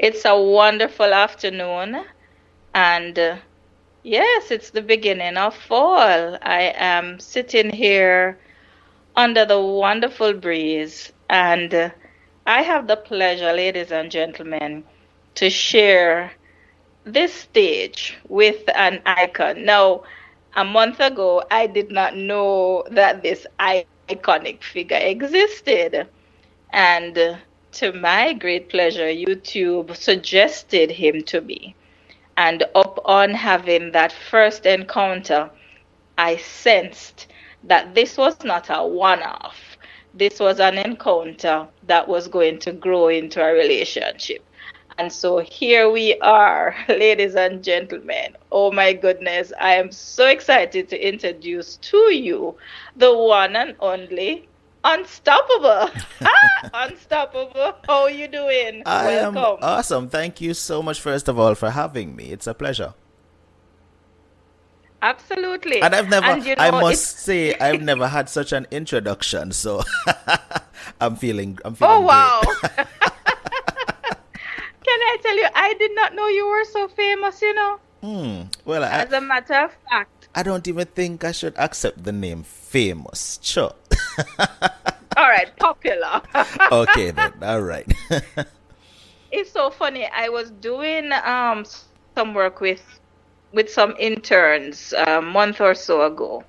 It's a wonderful afternoon, and yes, it's the beginning of fall. I am sitting here under the wonderful breeze, and I have the pleasure, ladies and gentlemen, to share this stage with an icon. Now, a month ago, I did not know that this iconic figure existed. And to my great pleasure, YouTube suggested him to me. And upon having that first encounter, I sensed that this was not a one off. This was an encounter that was going to grow into a relationship. And so here we are, ladies and gentlemen. Oh my goodness, I am so excited to introduce to you the one and only Unstoppable. Unstoppable. How are you doing? I am Welcome. awesome. Thank you so much, first of all, for having me. It's a pleasure. Absolutely. And I must say, I've it's never had such an introduction. So I'm oh feeling great. wow. Can I tell you, I did not know you were so famous, you know. Well, As a matter of fact. I don't even think I should accept the name famous. Sure. All right, popular. Okay then. All right. It's so funny. I was doing some work with some interns a month or so ago.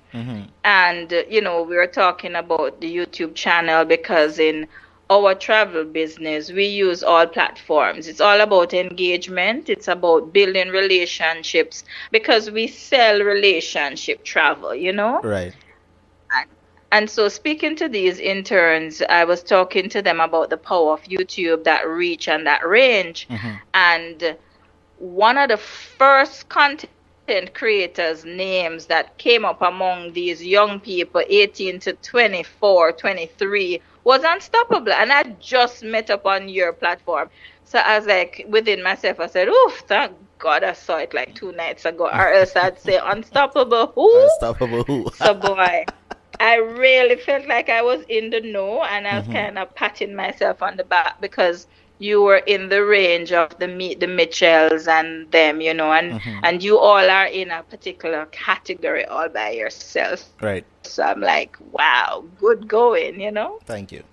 And we were talking about the YouTube channel because in our travel business, we use all platforms. It's all about engagement. It's about building relationships because we sell relationship travel, you know? Right. And so speaking to these interns, I was talking to them about the power of YouTube, that reach and that range. And one of the first content creators' names that came up among these young people, 18 to 24, 23, was Unstoppable. And I just met up on your platform. So I was like, within myself, I said, oof, thank God I saw it like 2 nights ago, or else I'd say Unstoppable who? Unstoppable who? So boy, I really felt like I was in the know, and I was kind of patting myself on the back because you were in the range of the Mitchells and them, and you all are in a particular category all by yourself. Right. So I'm like, wow, good going, Thank you.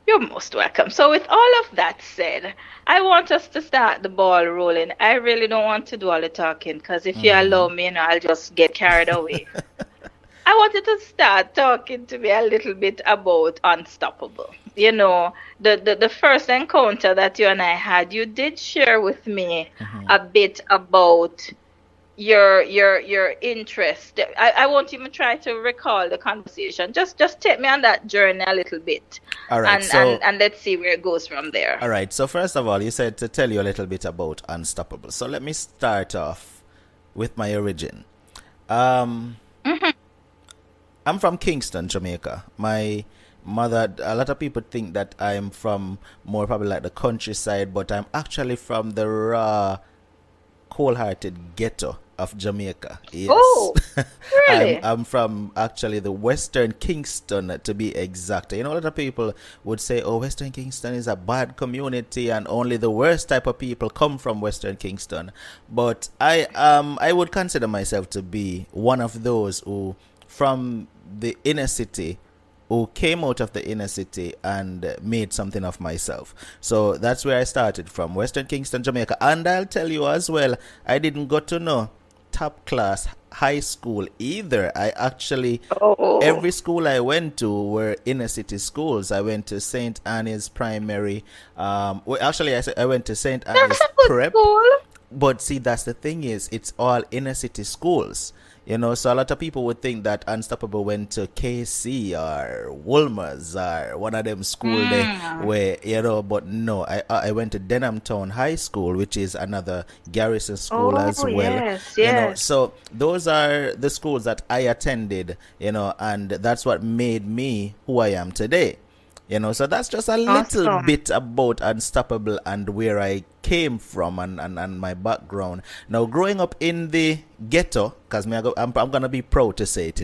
You're most welcome. So with all of that said, I want us to start the ball rolling. I really don't want to do all the talking because if you allow me, I'll just get carried away. I wanted to start talking to me a little bit about Unstoppable. The first encounter that you and I had, you did share with me a bit about your interest. I won't even try to recall the conversation. Just take me on that journey a little bit. All right. And let's see where it goes from there. All right. So first of all, you said to tell you a little bit about Unstoppable. So let me start off with my origin. I'm from Kingston, Jamaica. My mother, a lot of people think that I'm from more probably like the countryside, but I'm actually from the raw, cold-hearted ghetto of Jamaica. Yes. Oh, really? I'm from actually the Western Kingston, to be exact. A lot of people would say, oh, Western Kingston is a bad community and only the worst type of people come from Western Kingston. But I would consider myself to be one of those who, from the inner city, who came out of the inner city and made something of myself. So that's where I started from, Western Kingston, Jamaica. And I'll tell you as well, I didn't go to no top class high school either. I actually, every school I went to were inner city schools. I went to St. Anne's Primary. I went to St. Anne's Prep. School. But see, that's the thing is, it's all inner city schools. So a lot of people would think that Unstoppable went to KC or Wolmer's or one of them school there where, but no, I went to Denham Town High School, which is another garrison school as well. Yes. So those are the schools that I attended, and that's what made me who I am today. So that's just a little bit about Unstoppable and where I came from and my background. Now, growing up in the ghetto, because I'm going to be proud to say it,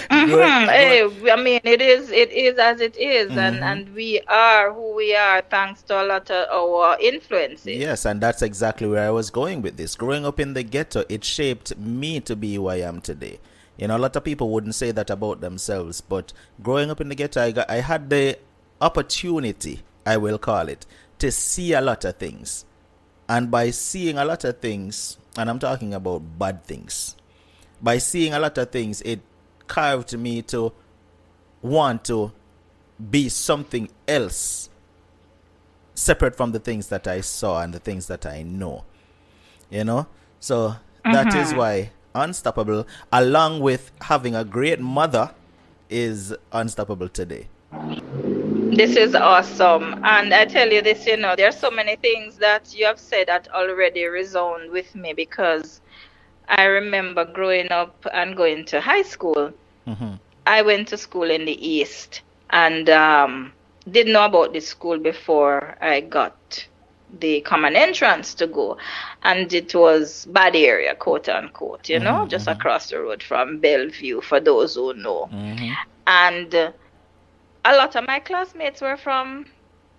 Grow, grow, Hey, I mean, it is as it is, and hmm we are who we are thanks to a lot of our Yes, influences. and that's exactly where I was going with this. Growing up in the ghetto, it shaped me to be who I am today. You know, a lot of people wouldn't say that about themselves, but growing up in the ghetto, I had the opportunity, I will call it, to see a lot of things. And by seeing a lot of things, and I'm talking about bad things, by seeing a lot of things, it carved me to want to be something else separate from the things that I saw and the things that I know. You know? So that is Mm-hmm. why Unstoppable, along with having a great mother, is unstoppable today. This is awesome. And I tell you this, there's so many things that you have said that already resound with me because I remember growing up and going to high school. Mm-hmm. I went to school in the East and didn't know about this school before I got the common entrance to go. And it was bad area, quote unquote, Mm-hmm. just Mm-hmm. across the road from Bellevue, for those who know. Mm-hmm. And a lot of my classmates were from,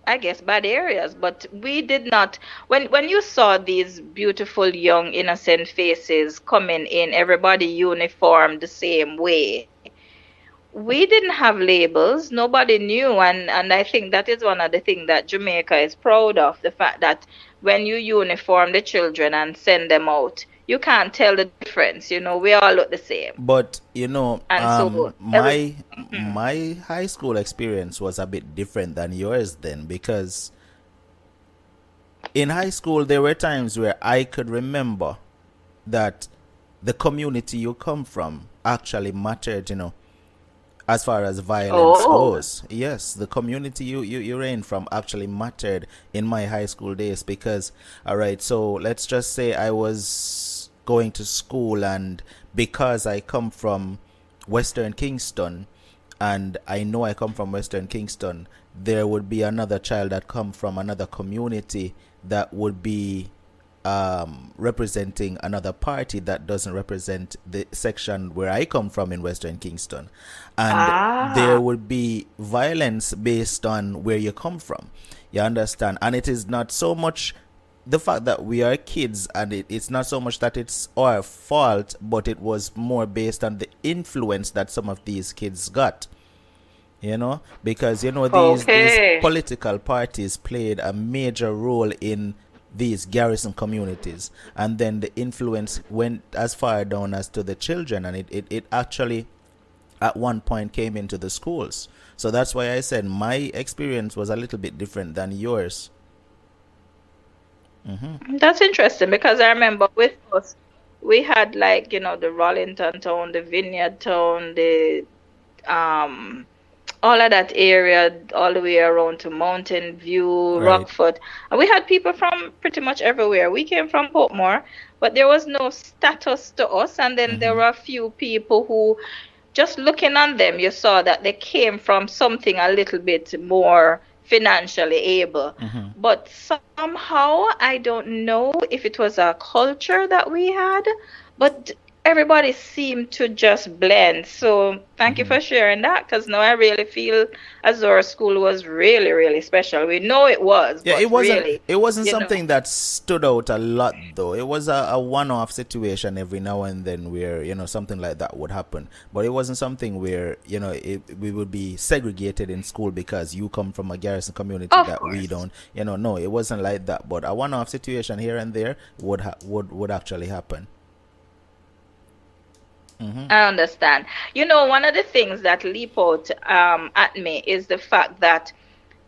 I guess, bad areas, but we did not. When you saw these beautiful young innocent faces coming in, everybody uniformed the same way, we didn't have labels. Nobody knew, and I think that is one of the things that Jamaica is proud of, the fact that when you uniform the children and send them out, you can't tell the difference. We all look the same, But you know, and so every. Mhm. my high school experience was a bit different than yours then, because in high school there were times where I could remember that the community you come from actually mattered, as far as violence Oh, goes. Yes, the community you reign from actually mattered in my high school days because, all right, so let's just say I was going to school, and because I come from Western Kingston, and I know I come from Western Kingston, there would be another child that come from another community that would be representing another party that doesn't represent the section where I come from in Western Kingston. And there ah, would be violence based on where you come from. You understand? And it is not so much the fact that we are kids, and it's not so much that it's our fault, but it was more based on the influence that some of these kids got, because these okay. political parties played a major role in these garrison communities, and then the influence went as far down as to the children, and it actually at one point came into the schools. So that's why I said my experience was a little bit different than yours. Hmm. That's interesting because I remember with us, we had like, the Rollington town, the Vineyard town, the um all of that area, all the way around to Mountain View, Right. Rockford. And we had people from pretty much everywhere. We came from Portmore, but there was no status to us. And then there Hmm. were a few people who, just looking on them, you saw that they came from something a little bit more financially able. Hmm. But somehow, I don't know if it was a culture that we had, but everybody seemed to just blend. So thank you Hmm. for sharing that, because now I really feel as though our school was really, really special. We know it was, Yeah, but really, it wasn't you know, something that stood out a lot though. It was a one-off situation every now and then where, something like that would happen. But it wasn't something where, we would be segregated in school because you come from a garrison community of that we course. don't. No, it wasn't like that. But a one-off situation here and there would actually happen. Hmm. I understand. One of the things that leap out at me is the fact that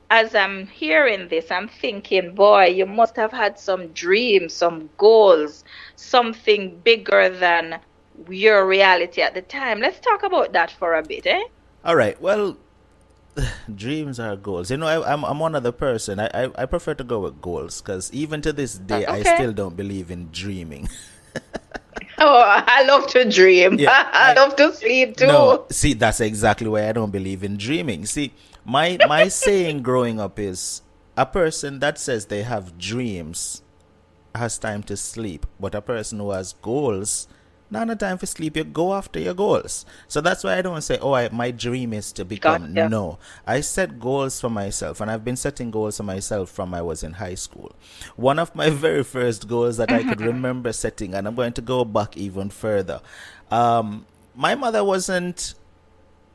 as I'm hearing this, I'm thinking, boy, you must have had some dreams, some goals, something bigger than your reality at the time. Let's talk about that for a bit, eh? All right. Well, dreams are goals. I'm one other person. I prefer to go with goals because even to this day, I Okay. still don't believe in dreaming. Oh, I love to dream. Yeah, I love to sleep no, too. see, that's exactly why I don't believe in dreaming. See, my saying growing up is a person that says they have dreams has time to sleep, but a person who has goals Not no time for sleep. You go after your goals. So that's why I don't say, oh, my dream is to become. Gotcha. No. I set goals for myself, and I've been setting goals for myself from I was in high school. One of my very first goals that I could Mhm. remember setting, and I'm going to go back even further. My mother wasn't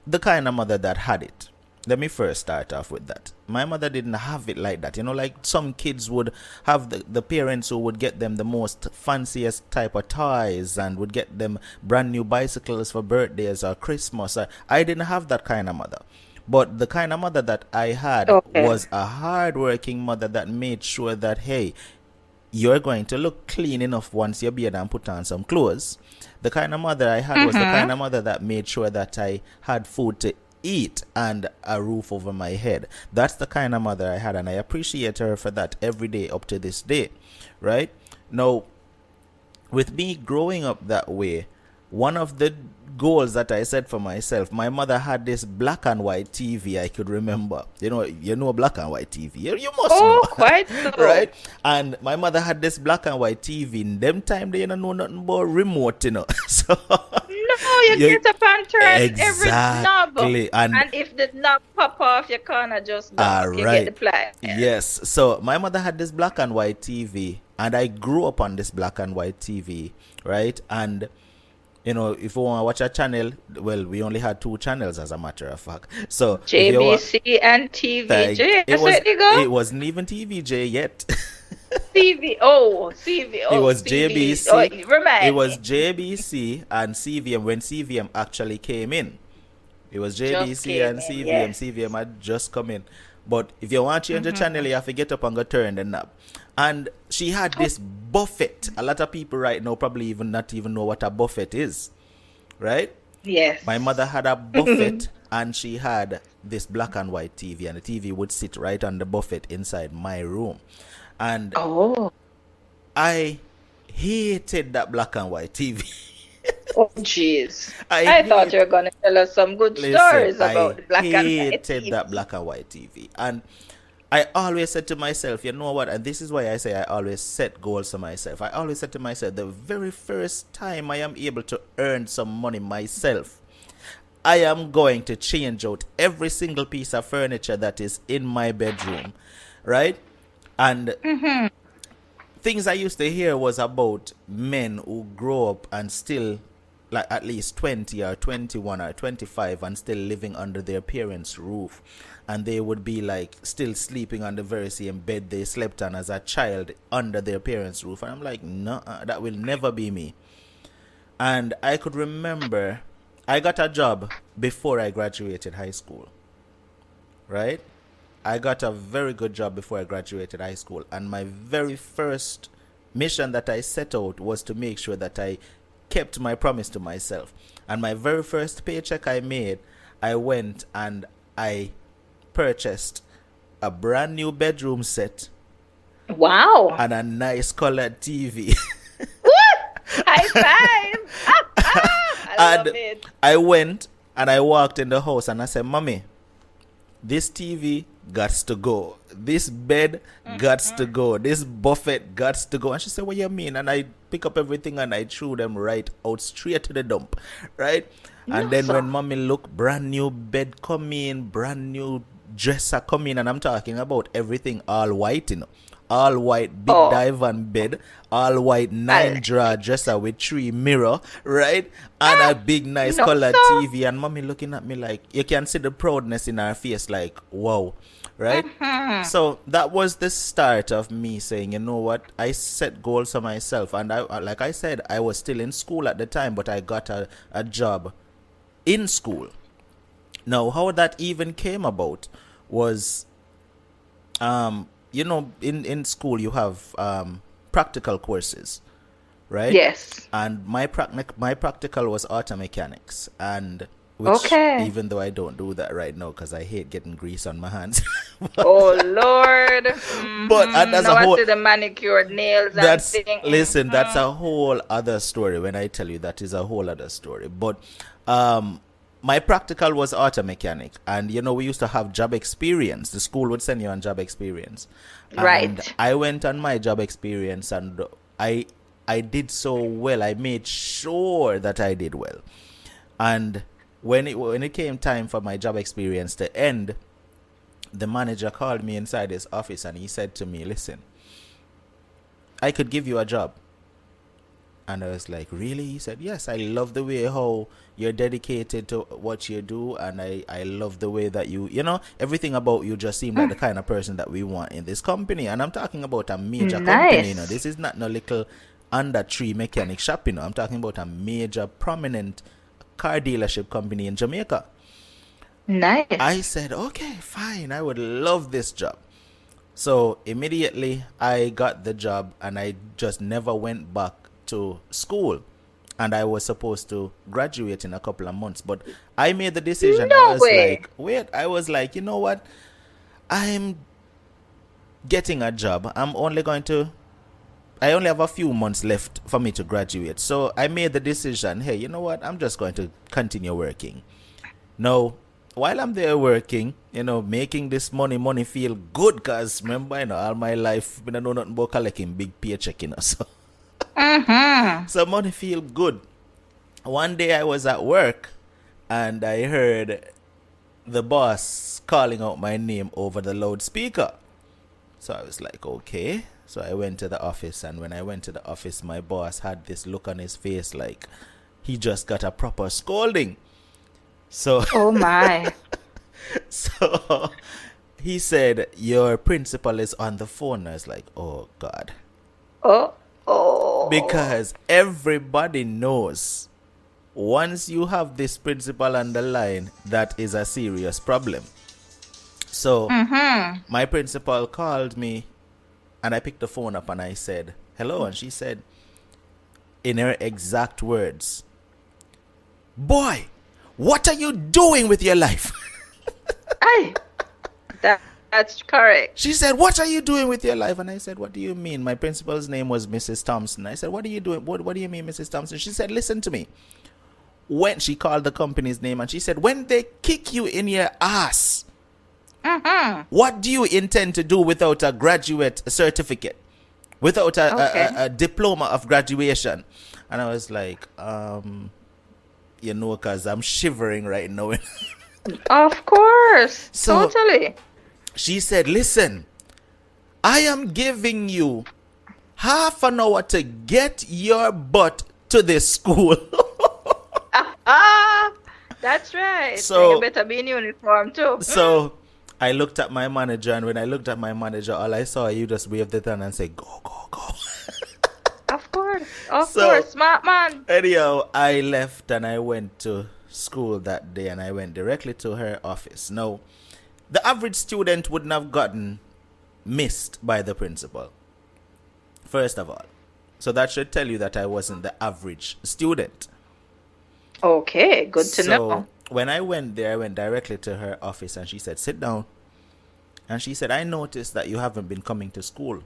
the kind of mother that had it. Let me first start off with that. My mother didn't have it like that. You know, like some kids would have the parents who would get them the most fanciest type of toys and would get them brand new bicycles for birthdays or Christmas. I didn't have that kind of mother. But the kind of mother that I had Okay. was a hard-working mother that made sure that, hey, you're going to look clean enough once you're beard and put on some clothes. The kind of mother I had was the Mhm. kind of mother that made sure that I had food to eat and a roof over my head. That's the kind of mother I had, and I appreciate her for that every day up to this day, right? Now, with me growing up that way, one of the goals that I set for myself, my mother had this black and white TV I could remember. You know black and white TV. You must know. Oh, quite so. Right? And my mother had this black and white TV. In them time they didn't know nothing about remote. So No, you you get up and turn every knob. exactly. And And if the knob pop off, you can't adjust all back. You get the right. pliers. Yes. So my mother had this black and white TV, and I grew up on this black and white TV, right? And if you want to watch a channel, well, we only had two channels as a matter of fact. So if you want, JBC and like, TVJ. So there you go. it wasn't even TVJ yet. CV. Oh, CV. It Oh, was CV. Oh, JBC. It remind was me. JBC and CVM when CVM actually came in. It was Just JBC came and in. CVM. Yes. CVM had just come in. But if you want to change the channel, Mm-hmm. you have to get up and go turn the knob. And she had this buffet. A lot of people right now probably even not even know what a buffet is, right? My mother Yes. had a buffet, and she had this black and white TV, and the TV would sit right on the buffet inside my room. And Oh. I hated that black and white TV. Oh, jeez. I I thought hate you were going to tell us some good Listen, stories about I the black and white hated that TV. black and white TV. And I always said to myself, you know what? And this is why I say I always set goals for myself. I always said to myself, the very first time I am able to earn some money myself, I am going to change out every single piece of furniture that is in my bedroom, right? And Mm-hmm. things I used to hear was about men who grow up and still like at least 20 or 21 or 25 and still living under their parents' roof, and they would be like still sleeping on the very same bed they slept on as a child under their parents' roof, and I'm like, no, that will never be me. And I could remember I got a job before I graduated high school, right? I got a very good job before I graduated high school, and my very first mission that I set out was to make sure that I kept my promise to myself. And my very first paycheck I made, I went and I purchased a brand new bedroom set Wow. and a nice colored TV. Woo! High five. I love And it. I went and I walked in the house and I said, Mommy, this TV gots to go. This bed gots to go. This buffet gots to go. And she said, what you mean? And I pick up everything and I threw them right out straight to the dump. Right? And No, then sir. when mommy look, brand new bed come in, brand new dresser come in, and I'm talking about everything all white. All white big Oh, divan bed, all white I nine like drawer it. dresser with three mirror, right? And a Ah, big nice no, colored sir. TV, and mommy looking at me like you can see the proudness in her face, like wow, right? Mm-hmm. So that was the start of me saying, you know what? I set goals for myself, and like I said, I was still in school at the time, but I got a job in school. Now, how that even came about was, in school you have practical courses, right? Yes. And my practical was auto mechanics, and which Okay. even though I don't do that right now because I hate getting grease on my hands, Oh Lord. but Mm-hmm. as a Now I whole, see the manicured nails and that's thing. listen, that's Mm-hmm. a whole other story. When I tell you that is a whole other story. But um my practical was auto mechanic, and we used to have job experience. The school would send you on job experience, and Right. I went on my job experience, and I I did so well. I made sure that I did well. And when it came time for my job experience to end, the manager called me inside his office and he said to me, "Listen, I could give you a job." And I was like, "Really?" He said, "Yes, I love the way how you're dedicated to what you do, and I love the way that everything about you just seemed like the kind of person that we want in this company." And I'm talking about a major company, Nice. This is not no little under tree mechanic shop, I'm talking about a major prominent car dealership company in Jamaica. I Nice. said, "Okay, fine, I would love this job." So immediately I got the job and I just never went back to school. And I was supposed to graduate in a couple of months. But I made the decision. I No was way. like, wait, I was like, you know what? I'm getting a job. I only have a few months left for me to graduate. So I made the decision, hey, you know what? I'm just going to continue working. Now, while I'm there working, making this money feel good, because remember, all my life, I don't know nothing about collecting big paycheck, so, Mm-hmm. so money feel good. One day I was at work and I heard the boss calling out my name over the loudspeaker. So I was like, okay. So I went to the office, and when I went to the office, my boss had this look on his face like he just got a proper scolding. So Oh my. So he said, "Your principal is on the phone." I was like, oh God. Oh, oh. Because everybody knows once you have this principal on the line, that is a serious problem. So Mm-hmm. my principal called me and I picked the phone up and I said, "Hello." And she said, in her exact words, "Boy, what are you doing with your life?" Aye, that's correct. She said, "What are you doing with your life?" And I said, "What do you mean?" My principal's name was Mrs. Thompson. I said, "What are you doing? What do you mean, Mrs. Thompson?" She said, "Listen to me." When she called the company's name and she said, "When they kick you in your ass, Mm-hmm. what do you intend to do without a graduate certificate? Without Okay. a diploma of graduation?" And I was like, because I'm shivering right now. Of course. So Totally. she said, "Listen, I am giving you half an hour to get your butt to this school." Ah, that's right. And you so better be in uniform too. so I looked at my manager, and when I looked at my manager, all I saw, you just waved the hand and say, "Go, go, go." Of course. Of So course. Smart man. anyhow, I left and I went to school that day and I went directly to her office. Now, the average student wouldn't have gotten missed by the principal, first of all. So that should tell you that I wasn't the average student. Okay, good to So know. when I went there, I went directly to her office and she said, "Sit down." And she said, "I noticed that you haven't been coming to school.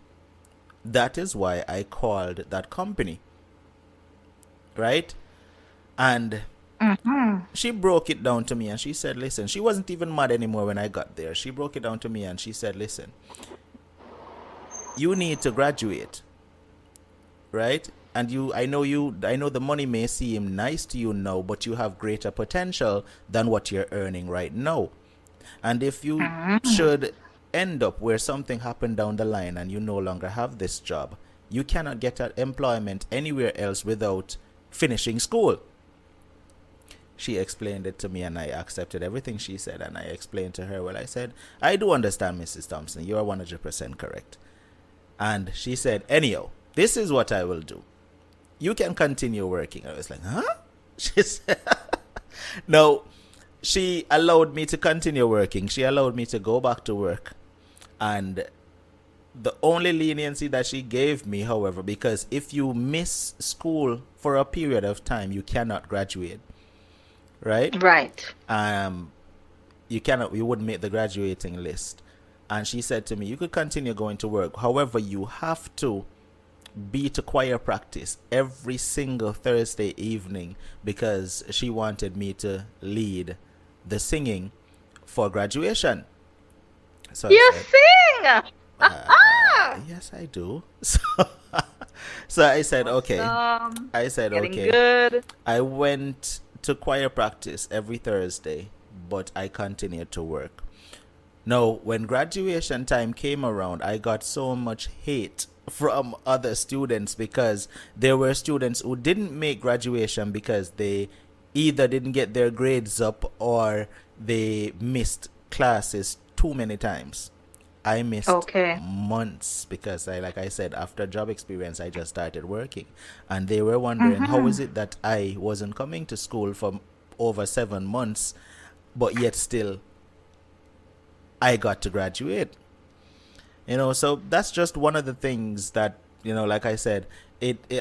That is why I called that company." Right? And Mm-hmm. she broke it down to me and she said, "Listen," she wasn't even mad anymore when I got there. She broke it down to me and she said, "Listen, you need to graduate, right? And I know the money may seem nice to you now, but you have greater potential than what you're earning right now. And if you Mm-hmm. should end up where something happened down the line and you no longer have this job, you cannot get employment anywhere else without finishing school." She explained it to me and I accepted everything she said, and I explained to her, well, I said, "I do understand, Mrs. Thompson. You are 100% correct." And she said, "Anyhow, this is what I will do. You can continue working." I was like, huh? She said, no, she allowed me to continue working. She allowed me to go back to work. And the only leniency that she gave me, however, because if you miss school for a period of time, you cannot graduate, right? Right. Um, you wouldn't make the graduating list. And she said to me, "You could continue going to work. However, you have to be to choir practice every single Thursday evening," because she wanted me to lead the singing for graduation. So I You said, sing. Yes, I do. So I said, okay. Awesome. I said, Getting okay. good. I went to choir practice every Thursday, but I continued to work. Now, when graduation time came around, I got so much hate from other students because there were students who didn't make graduation because they either didn't get their grades up or they missed classes too many times. I missed Okay. months because like I said, after job experience, I just started working, and they were wondering how is Mm-hmm. it that I wasn't coming to school for over 7 months, but yet still I got to graduate. So that's just one of the things that, like I said,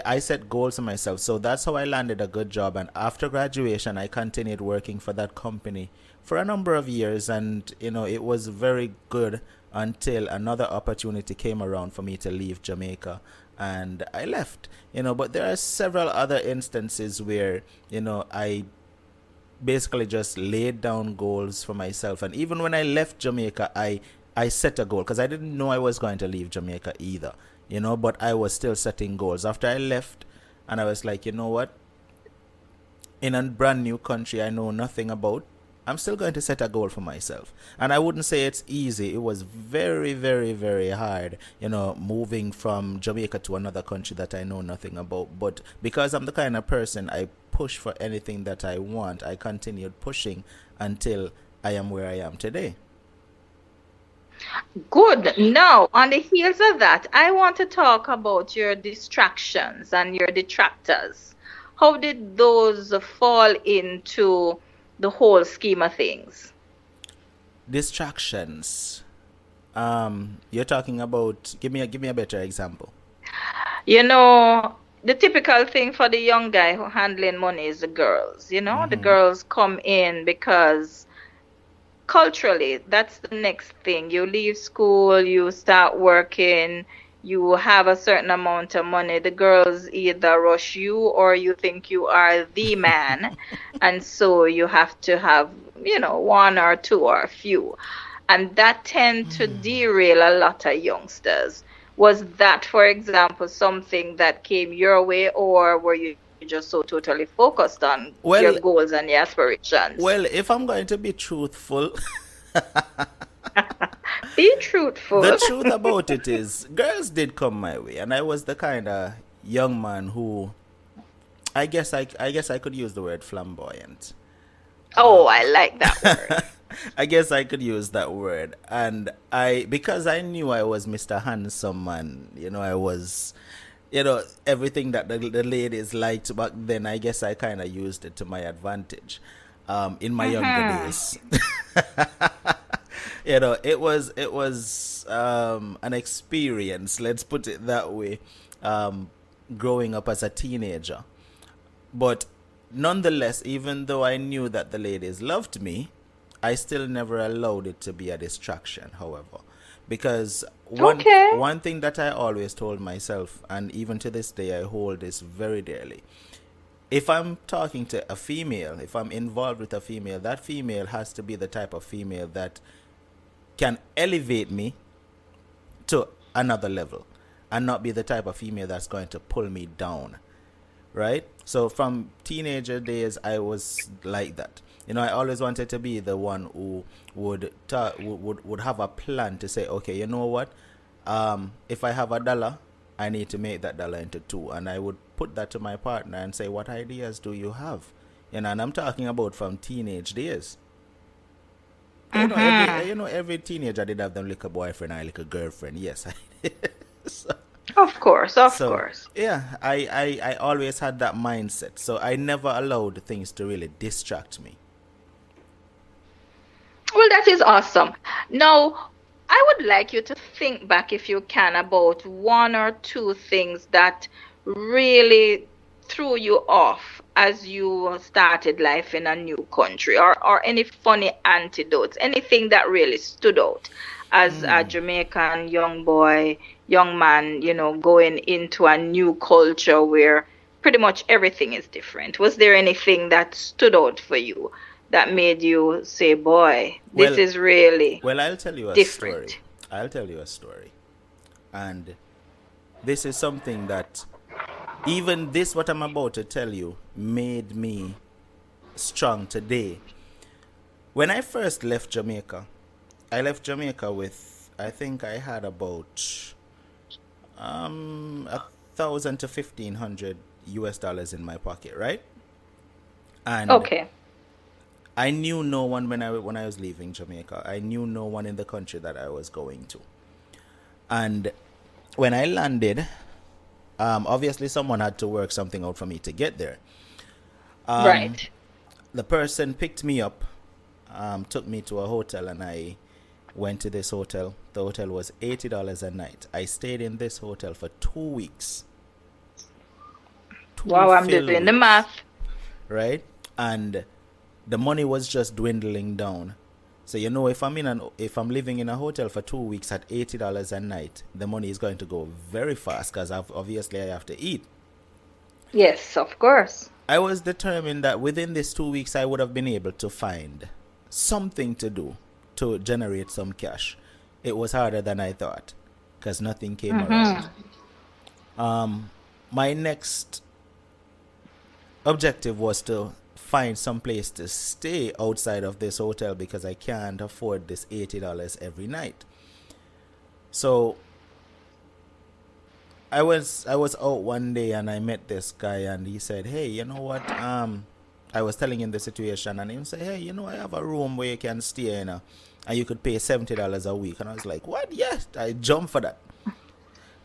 I set goals for myself. So that's how I landed a good job. And after graduation, I continued working for that company for a number of years. And, it was very good until another opportunity came around for me to leave Jamaica. And I left, but there are several other instances where, I basically just laid down goals for myself. And even when I left Jamaica, I set a goal because I didn't know I was going to leave Jamaica either, but I was still setting goals after I left. And I was like, you know what? In a brand new country I know nothing about, I'm still going to set a goal for myself. And I wouldn't say it's easy. It was very, very, very hard, moving from Jamaica to another country that I know nothing about. But because I'm the kind of person I push for anything that I want, I continued pushing until I am where I am today. Good. Now, on the heels of that, I want to talk about your distractions and your detractors. How did those fall into the whole scheme of things? Distractions. You're talking about, give me a better example. The typical thing for the young guy who handling money is the girls. The Mm-hmm. girls come in because culturally, that's the next thing. You leave school, you start working, you have a certain amount of money. The girls either rush you or you think you are the man. And so you have to have, one or two or a few. And that tend to derail a lot of youngsters. Was that, for example, something that came your way, or were you just so totally focused on your Well, goals and your aspirations? if I'm going to be truthful, Be the truthful. truth about it is, girls did come my way, and I was the kind of young man who, I guess I could use the word flamboyant. Oh, I like that word. I guess I could use that word, and because I knew I was Mr. Handsome, and I was, everything that the ladies liked back then. I guess I kind of used it to my advantage, in my younger Mm-hmm. days. It was an experience. Let's put it that way. Um, Growing up as a teenager, but nonetheless, even though I knew that the ladies loved me, I still never allowed it to be a distraction, however. Because Okay. one thing that I always told myself, and even to this day I hold this very dearly. If I'm talking to a female, if I'm involved with a female, that female has to be the type of female that can elevate me to another level, and not be the type of female that's going to pull me down, right? So from teenager days, I was like that. I always wanted to be the one who would have a plan to say, okay, you know what? If I have $1, I need to make that dollar into two, and I would put that to my partner and say, what ideas do you have? And I'm talking about from teenage days. Mm-hmm. Every teenager did have them little boyfriend or little girlfriend. Yes, I did. so, Of course, of so course. yeah, I always had that mindset. So I never allowed things to really distract me. Well, that is awesome. Now, I would like you to think back, if you can, about one or two things that really threw you off as you started life in a new country, or any funny anecdotes, anything that really stood out as a Jamaican young boy, young man, going into a new culture where pretty much everything is different. Was there anything that stood out for you that made you say, boy, this Well, is really Well, I'll tell you a different? story. I'll tell you a story. And this is something that, even this, what I'm about to tell you, made me strong today. When I first left Jamaica, I left Jamaica with, I think I had about 1,000 to 1,500 US dollars in my pocket, right? And Okay. I knew no one when I was leaving Jamaica. I knew no one in the country that I was going to. And when I landed, obviously someone had to work something out for me to get there. Right. The person picked me up, took me to a hotel, and I went to this hotel. The hotel was $80 a night. I stayed in this hotel for 2 weeks, two Wow, I'm full doing the weeks, math. right? And the money was just dwindling down. So if I'm living in a hotel for 2 weeks at $80 a night, the money is going to go very fast because obviously I have to eat. Yes, of course. I was determined that within these 2 weeks I would have been able to find something to do to generate some cash. It was harder than I thought because nothing came around. Mm-hmm. My next objective was to find some place to stay outside of this hotel because I can't afford this $80 every night. So I was out one day and I met this guy and he said, "Hey, you know what? I was telling him the situation and he said, "Hey, I have a room where you can stay, and you could pay $70 a week." And I was like, "What? Yes!" I jumped for that.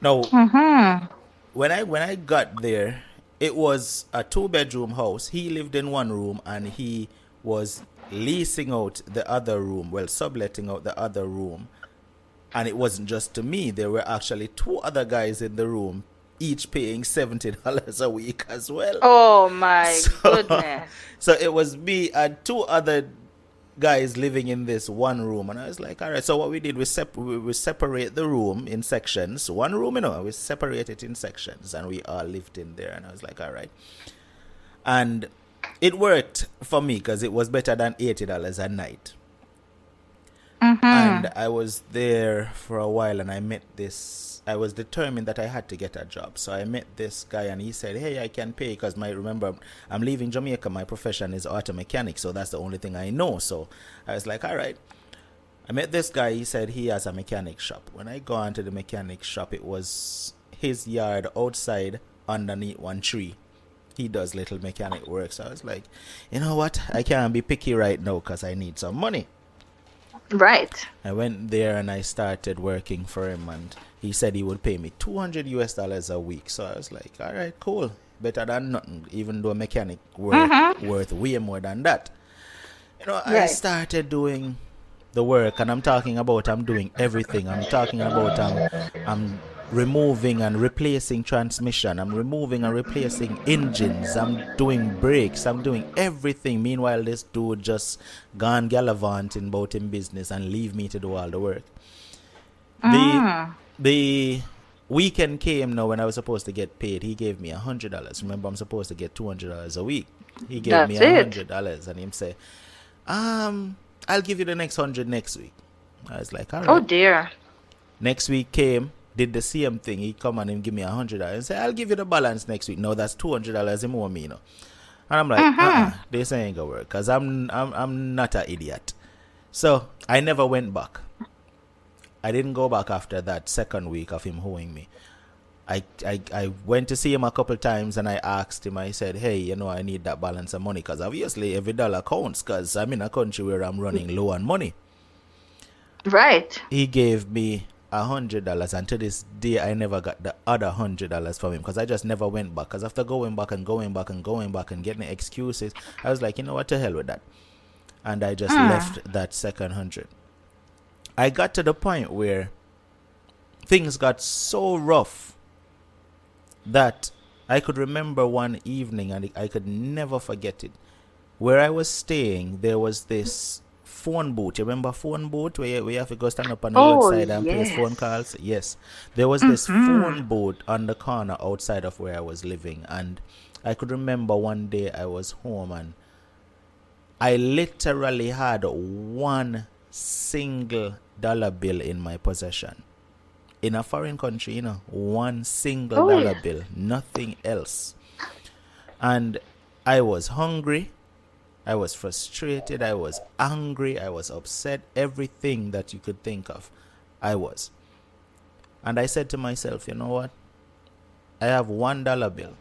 Now, Mm-hmm. when I got there, it was a two-bedroom house. He lived in one room and he was leasing out the other room, well, subletting out the other room. And it wasn't just to me. There were actually two other guys in the room, each paying $70 a week as well. Oh my So, goodness. so it was me and two other guys living in this one room, and I was like, all right. So what we did, we separate the room in sections. One room, we separate it in sections, and we all lived in there. And I was like, all right. And it worked for me because it was better than $80 a night. And Mm-hmm. I was there for a while and I met this. I was determined that I had to get a job. So I met this guy and he said, "Hey, I can pay because remember, I'm leaving Jamaica. My profession is auto mechanic. So that's the only thing I know." So I was like, all right. I met this guy. He said he has a mechanic shop. When I go into the mechanic shop, it was his yard outside underneath one tree. He does little mechanic work. So I was like, you know what? I can't be picky right now because I need some money. Right. I went there and I started working for him, and he said he would pay me 200 US dollars a week. So I was like, all right, cool. Better than nothing, even though a mechanic Mm-hmm. worth way more than that. I Right. started doing the work, and I'm doing everything. I'm talking about I'm removing and replacing transmission. I'm removing and replacing engines. I'm doing brakes. I'm doing everything. Meanwhile, this dude just gone gallivanting about in business and leave me to do all the work. The Mm. the weekend came now when I was supposed to get paid. He gave me $100. Remember, I'm supposed to get $200 a week. He gave me That's it. $100 and him say, I'll give you the next 100 next week. I was like, all Oh right. dear. Next week came, did the same thing. He come and him give me $100 and say, I'll give you the balance next week. No, that's $200 more me, And I'm like, Mm-hmm. this ain't gonna work because I'm not an idiot. So I never went back. I didn't go back after that second week of him owing me. I went to see him a couple times and I asked him, I said, "Hey, I need that balance of money because obviously every dollar counts because I'm in a country where I'm running low on money." Right. He gave me $100, and to this day I never got the other $100 from him because I just never went back. Because after going back and going back and going back and getting excuses, I was like, you know what, to hell with that. And I just Mm. left that second 100. I got to the point where things got so rough that I could remember one evening, and I could never forget it. Where I was staying, there was this phone booth. You remember phone booth where you have to go stand up on the Oh roadside and place phone yes. calls? Yes. There was this Mm-hmm. phone booth on the corner outside of where I was living. And I could remember one day I was home and I literally had one single dollar bill in my possession. in a foreign country, one single Oh, dollar yes. bill, nothing else. And I was hungry, I was frustrated, I was angry, I was upset, everything that you could think of, I was. And I said to myself, you know what? I have $1 bill.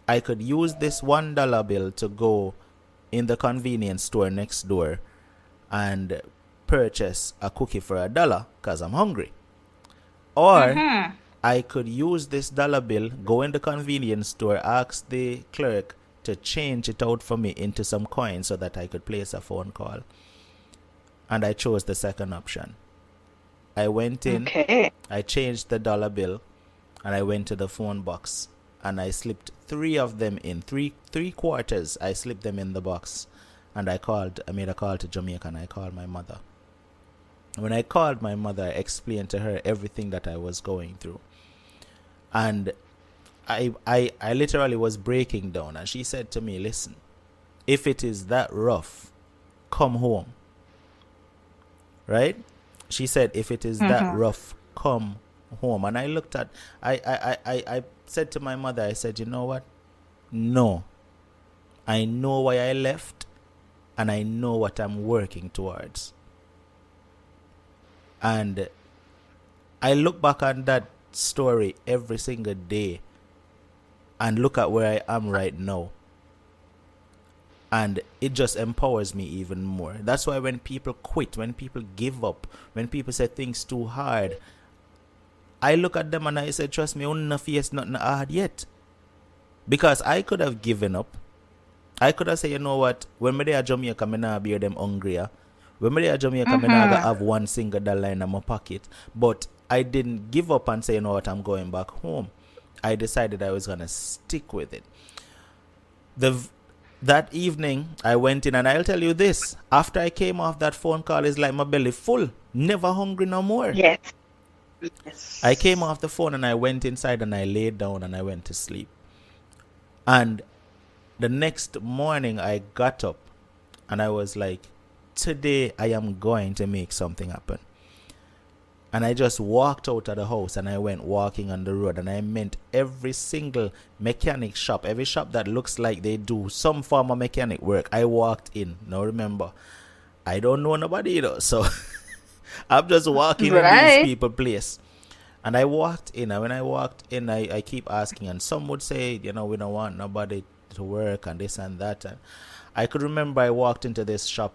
I could use this $1 bill to go in the convenience store next door and purchase a cookie for $1 because I'm hungry. Or Mm-hmm. I could use this dollar bill, go in the convenience store, ask the clerk to change it out for me into some coins so that I could place a phone call. And I chose the second option. I went in, Okay. I changed the dollar bill, and I went to the phone box and I slipped three of them in, three quarters. I slipped them in the box, and I made a call to Jamaica, and I called my mother. When I called my mother, I explained to her everything that I was going through. And I literally was breaking down. And she said to me, listen, if it is that rough, come home. Right? She said, if it is that Mm-hmm. rough, come home. And I looked at, I said to my mother, I said, you know what? No. I know why I left, and I know what I'm working towards. And I look back on that story every single day and look at where I am right now. And it just empowers me even more. That's why when people quit, when people give up, when people say things too hard, I look at them and I say, trust me, only face nothing hard yet. Because I could have given up. I could have said, you know what, when me there at Jamaica, I not bear them hungrier. When me there at Jamaica, I not Mm-hmm. have one single dollar in my pocket. But I didn't give up and say, you know what, I'm going back home. I decided I was going to stick with it. That evening, I went in, and I'll tell you this. After I came off that phone call, it's like my belly full. Never hungry no more. Yes. I came Yes. off the phone and I went inside and I laid down and I went to sleep. And the next morning, I got up and I was like, today I am going to make something happen. And I just walked out of the house and I went walking on the road, and I met every single mechanic shop, every shop that looks like they do some form of mechanic work. I walked in. Now remember, I don't know nobody so I'm just walking in these Right. people place. And I walked in, and when I walked in, I keep asking, and some would say, we don't want nobody to work and this and that. And I could remember I walked into this shop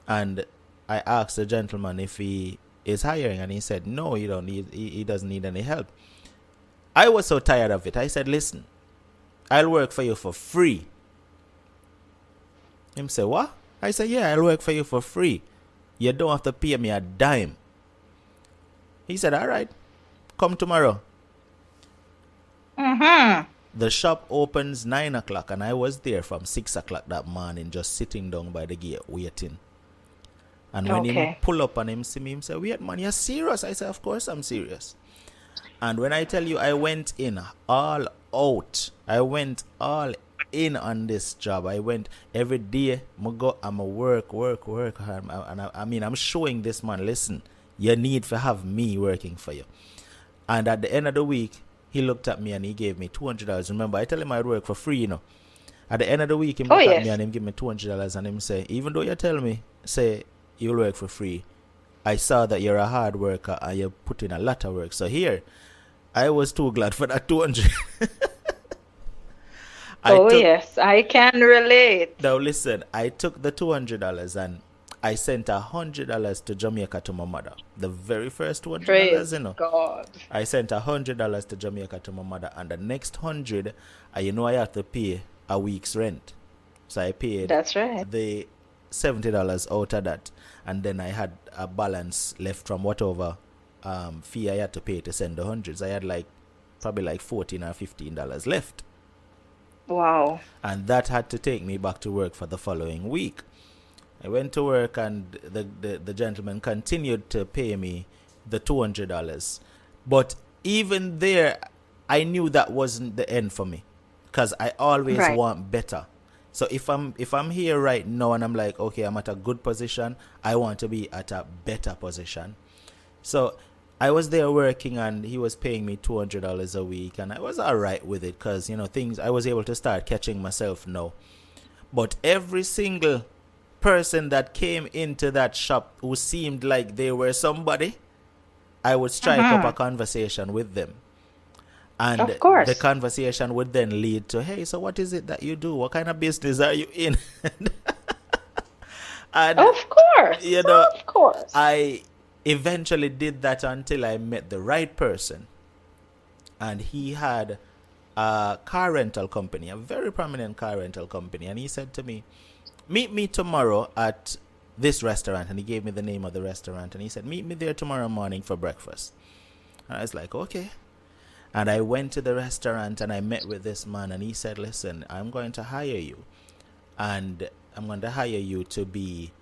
and I asked the gentleman if he is hiring, and he said, no, he doesn't need any help. I was so tired of it. I said, listen, I'll work for you for free. Him say, what? I said, yeah, I'll work for you for free. You don't have to pay me a dime. He said, all right, come tomorrow. Mm-hmm. The shop opens 9 o'clock, and I was there from 6 o'clock that morning, just sitting down by the gate waiting. And when him Okay. pull up and him see me, him say, wait man, you're serious? I said, of course I'm serious. And when I tell you, I went in all out. I went all in on this job. I went every day. I'm a work. I mean, I'm showing this man, listen, you need to have me working for you. And at the end of the week, he looked at me and he gave me $200. Remember, I tell him I'd work for free, At the end of the week, him Oh, look at me yes. and him give me $200, and him say, even though you tell me, say, you'll work for free, I saw that you're a hard worker and you put in a lot of work. So here, I was too glad for that 200. I Oh, took yes. I can relate. Now listen, I took the $200 and I sent $100 to Jamaica to my mother. The very first $200, Praise God. I sent $100 to Jamaica to my mother, and the next 100, I have to pay a week's rent. So I paid That's right. the $70 out of that, and then I had a balance left from whatever fee I had to pay to send the hundreds. I had probably like $14 or $15 left, Wow. and that had to take me back to work for the following week. I went to work, and the gentleman continued to pay me the $200. But even there, I knew that wasn't the end for me, because I always Right. want better. So if I'm here right now and I'm like, okay, I'm at a good position, I want to be at a better position. So I was there working and he was paying me $200 a week, and I was all right with it because, things I was able to start catching myself now. But every single person that came into that shop who seemed like they were somebody, I would strike up a Mm-hmm. conversation with them. And Of the course. conversation would then lead to, hey, so what is it that you do? What kind of business are you in? And, Of course. you know, Of course. I eventually did that until I met the right person. And he had a car rental company, a very prominent car rental company. And he said to me, meet me tomorrow at this restaurant. And he gave me the name of the restaurant. And he said, meet me there tomorrow morning for breakfast. And I was like, okay. And I went to the restaurant and I met with this man. And he said, listen, I'm going to hire you. And I'm going to hire you to be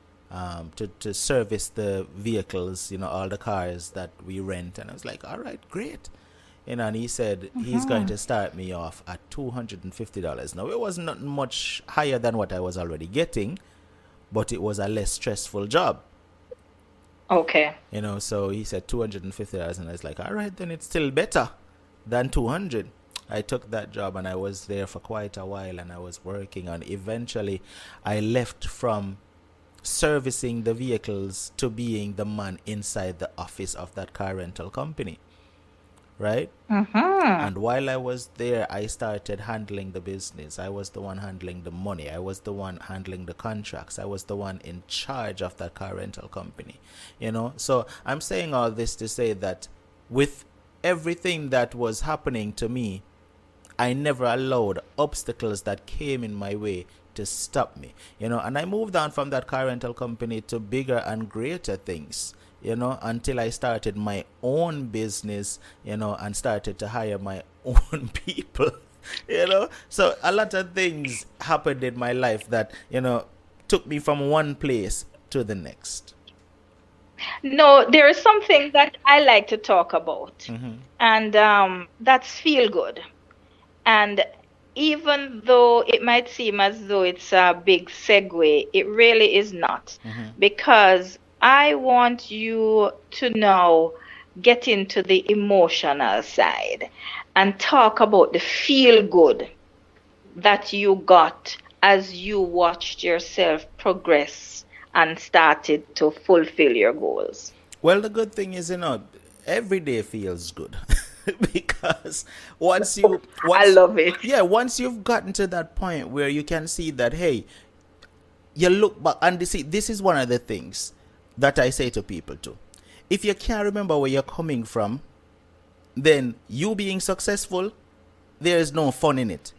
to service the vehicles, all the cars that we rent. And I was like, all right, great. And he said he's going Mm-hmm. to start me off at $250. Now, it was not much higher than what I was already getting, but it was a less stressful job. Okay. So he said $250, and I was like, all right, then it's still better than 200. I took that job and I was there for quite a while, and I was working, and eventually I left from servicing the vehicles to being the man inside the office of that car rental company, right? Mm-hmm. And while I was there, I started handling the business. I was the one handling the money. I was the one handling the contracts. I was the one in charge of that car rental company. So I'm saying all this to say that with everything that was happening to me, I never allowed obstacles that came in my way to stop me. And I moved on from that car rental company to bigger and greater things, until I started my own business, and started to hire my own people. So a lot of things happened in my life that, took me from one place to the next. No, there is something that I like to talk about, Mm-hmm. and that's feel good. And even though it might seem as though it's a big segue, it really is not. Mm-hmm. Because I want you to now get into the emotional side and talk about the feel good that you got as you watched yourself progress and started to fulfill your goals. Well, the good thing is, every day feels good. Because once you I once love it. yeah, once you've gotten to that point where you can see that, hey, you look back and see, this is one of the things that I say to people too. If you can't remember where you're coming from, then you being successful, there is no fun in it.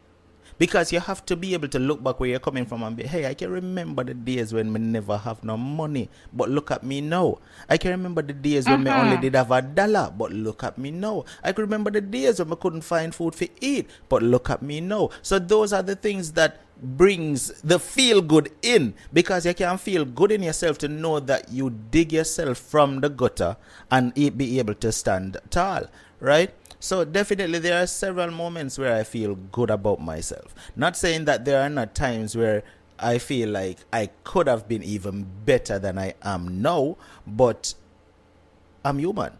Because you have to be able to look back where you're coming from and be, hey, I can remember the days when we never have no money, but look at me now. I can remember the days when we only Mm-hmm. did have $1, but look at me now. I can remember the days when we couldn't find food to eat, but look at me now. So those are the things that brings the feel good in, because you can feel good in yourself to know that you dig yourself from the gutter and be able to stand tall, right? So definitely there are several moments where I feel good about myself. Not saying that there are not times where I feel like I could have been even better than I am now, but I'm human.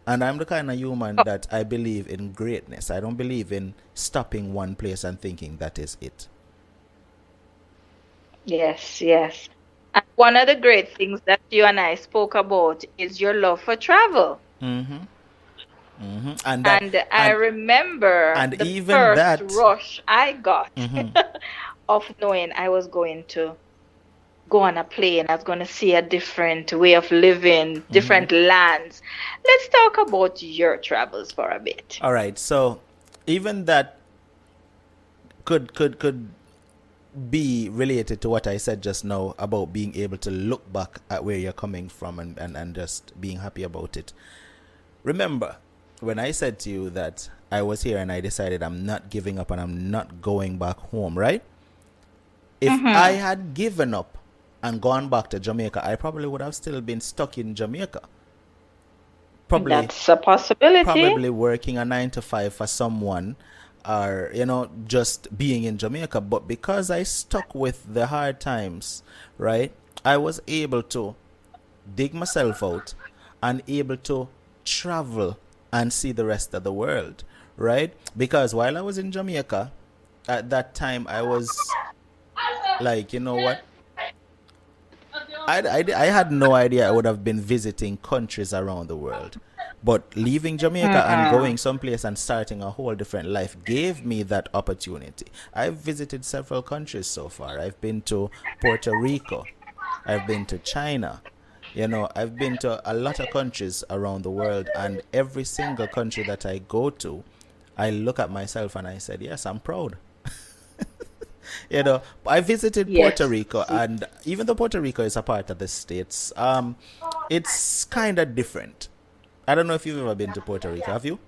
And I'm the kind of human that I believe in greatness. I don't believe in stopping one place and thinking that is it. Yes, yes. And one of the great things that you and I spoke about is your love for travel. Mm-hmm. Mm-hmm. And that And I and remember and the even first that. rush I got Mm-hmm. of knowing I was going to go on a plane, I was going to see a different way of living, Mm-hmm. different lands. Let's talk about your travels for a bit. All right. So even that could be related to what I said just now about being able to look back at where you're coming from, and just being happy about it. Remember, when I said to you that I was here and I decided I'm not giving up and I'm not going back home, right? If I Mm-hmm. had given up and gone back to Jamaica, I probably would have still been stuck in Jamaica. Probably That's a possibility. probably working a 9 to 5 for someone, or just being in Jamaica. But because I stuck with the hard times, right, I was able to dig myself out and able to travel and see the rest of the world, right? Because while I was in Jamaica, at that time I was like, you know what? I had no idea I would have been visiting countries around the world. But leaving Jamaica and going Mm-mm. someplace and starting a whole different life gave me that opportunity. I've visited several countries so far. I've been to Puerto Rico. I've been to China. You know, I've been to a lot of countries around the world, and every single country that I go to, I look at myself and I said, yes, I'm proud. You know, I visited Puerto Yes. Rico, and even though Puerto Rico is a part of the States, it's kind of different. I don't know if you've ever been to Puerto Rico. Have you?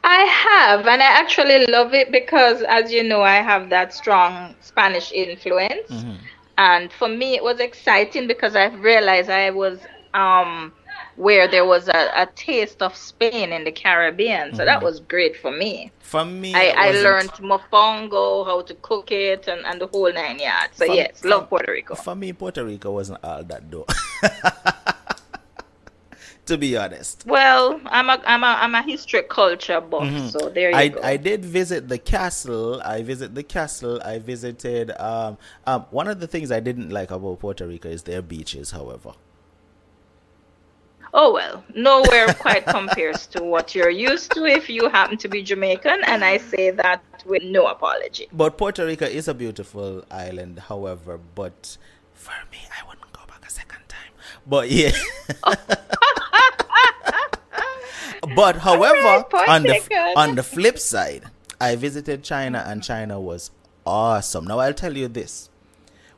I have, and I actually love it because, as you know, I have that strong Spanish influence. Mm-hmm. And for me, it was exciting because I realized I was where there was a taste of Spain in the Caribbean. So that Mm-hmm. was great for me. For me, I, it I learned wasn't. mofongo, how to cook it, and the whole nine yards. So For, yes, for, love Puerto Rico. for me, Puerto Rico wasn't all that though, to be honest. Well, I'm a history culture buff, Hmm. so there you I go. did visit the castle. I visited one of the things I didn't like about Puerto Rico is their beaches, however. Oh well, nowhere quite compares to what you're used to if you happen to be Jamaican, and I say that with no apology. But Puerto Rico is a beautiful island, however, but for me I wouldn't go back a second time. But yeah. But All right, however, point taken. on the flip side, I visited China and China was awesome. Now I'll tell you this.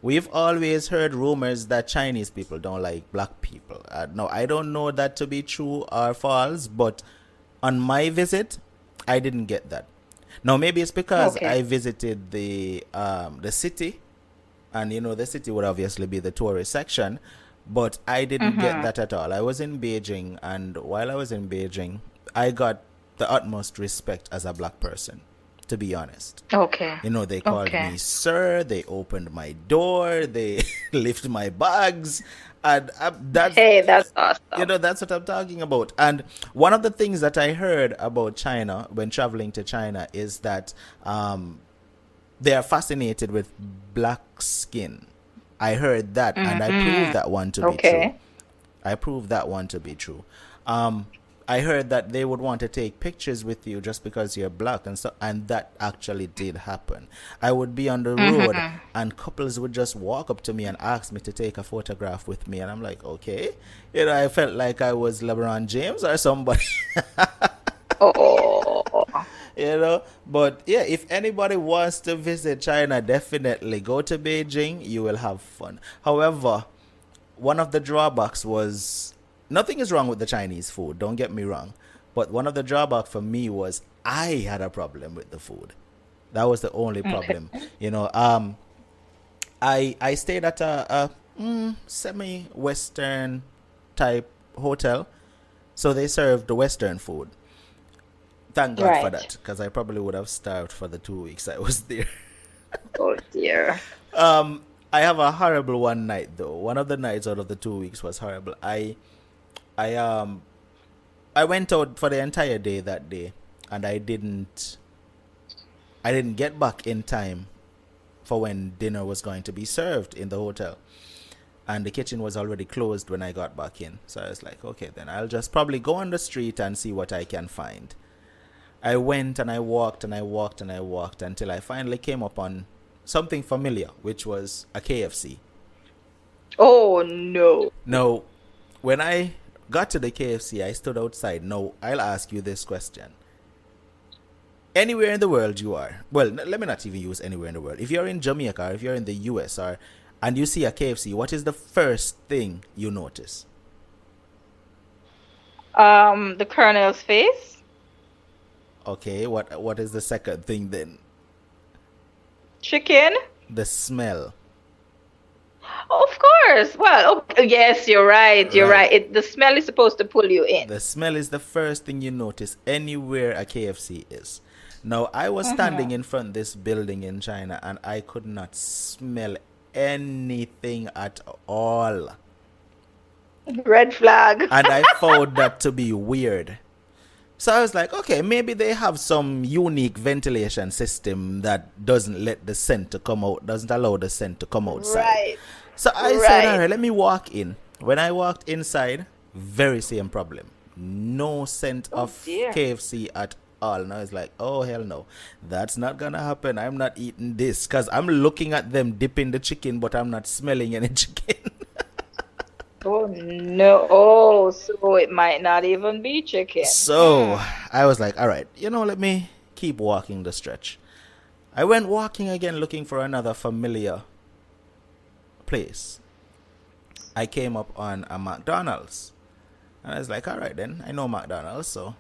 We've always heard rumors that Chinese people don't like black people. No, I don't know that to be true or false, but on my visit, I didn't get that. Now maybe it's because Okay. I visited the city, and you know the city would obviously be the tourist section, but I didn't get Mm-hmm. that at all. I was in Beijing, and while I was in Beijing, I got the utmost respect as a black person, to be honest. Okay. You know, they called Okay. me sir, they opened my door, they lift my bags, and that's, Hey, that's you awesome. know, that's what I'm talking about. And one of the things that I heard about China when traveling to China is that they are fascinated with black skin. I heard that, and I proved Mm-mm. that one to be true. Okay. I proved that one to be true. Um, I heard that they would want to take pictures with you just because you're black, and so, and that actually did happen. I would be on the road, Mm-hmm. and couples would just walk up to me and ask me to take a photograph with me, and I'm like, okay. You know, I felt like I was LeBron James or somebody. Oh. You know, but yeah, if anybody wants to visit China, definitely go to Beijing. You will have fun. However, one of the drawbacks was, nothing is wrong with the Chinese food, don't get me wrong, but one of the drawbacks for me was I had a problem with the food. That was the only Okay. problem. You know, I stayed at a semi Western type hotel, so they served the Western food. Thank God for Right. that, because I probably would have starved for the 2 weeks I was there. Oh dear. I have a horrible one night though. One of the nights out of the 2 weeks was horrible. I I went out for the entire day that day, and I didn't get back in time for when dinner was going to be served in the hotel. And the kitchen was already closed when I got back in. So I was like, okay, then I'll just probably go on the street and see what I can find. I went and I walked and I walked and I walked until I finally came upon something familiar, which was a KFC. Oh no. Now, when I got to the KFC, I stood outside. Now, I'll ask you this question. Anywhere in the world you are, well, let me not even use anywhere in the world. If you're in Jamaica or if you're in the US or and you see a KFC, what is the first thing you notice? The Colonel's face. Okay, what is the second thing then? Chicken. The smell, Of course. Well, oh, yes, you're right. You're right? right. The smell is supposed to pull you in. The smell is the first thing you notice anywhere a KFC is. Now, I was standing Mm-hmm. in front of this building in China and I could not smell anything at all. Red flag. And I found that to be weird. So I was like, okay, maybe they have some unique ventilation system that doesn't let the scent to come out, doesn't allow the scent to come outside. Right. So I said, all Right. right, let me walk in. When I walked inside, very same problem. No scent Oh of dear. KFC at all. And I was like, oh, hell no. That's not going to happen. I'm not eating this because I'm looking at them dipping the chicken, but I'm not smelling any chicken. Oh no. Oh, so it might not even be chicken. So Hmm. I was like, all right, let me keep walking the stretch. I went walking again looking for another familiar place. I came up on a McDonald's. And I was like, all right then, I know McDonald's. So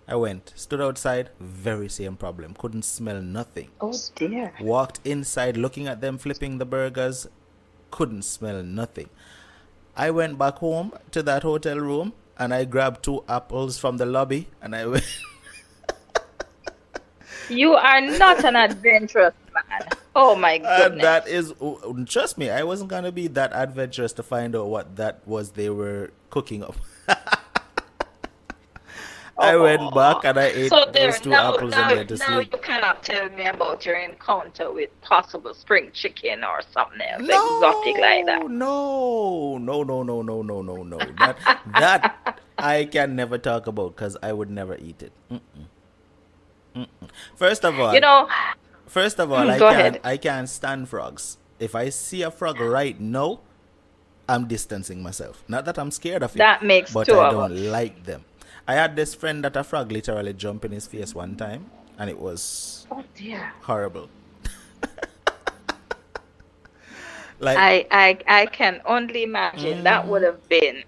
I went, stood outside, very same problem. Couldn't smell nothing. Oh dear. Walked inside looking at them flipping the burgers, couldn't smell nothing. I went back home to that hotel room and I grabbed 2 apples from the lobby and I went. You are not an adventurous man. Oh my And goodness. that is, trust me, I wasn't gonna be that adventurous to find out what that was they were cooking up. I went Oh. back and I ate So those there, two now, apples and now, went to now sleep. you cannot tell me about your encounter with possible spring chicken or something else exotic like No, that. no, no, no, no, no, no, no, no. That I can never talk about because I would never eat it. First of You all, know, first of all, I go can't ahead. I can't stand frogs. If I see a frog right now, I'm distancing myself. Not that I'm scared of it, That makes but two I of us. don't like them. I had this friend that a frog literally jumped in his face one time, and it was Oh dear. horrible. Like I can only imagine that would have been.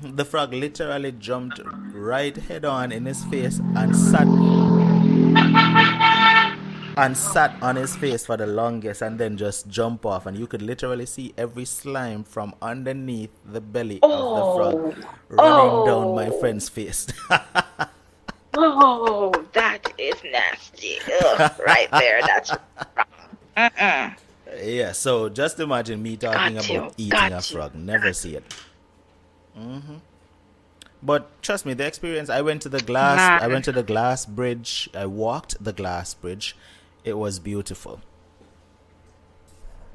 the frog literally jumped right head on in his face and sat on his face for the longest and then just jump off and you could literally see every slime from underneath the belly of the frog Oh, running down my oh, friend's face. oh, that is nasty. Ugh, right there. That's wrong. Mm-mm. Yeah, so just imagine me talking Got about you. eating a Got you. frog. Never see it. But trust me, the experience. I went Man, to the glass bridge. I walked the glass bridge. It was beautiful.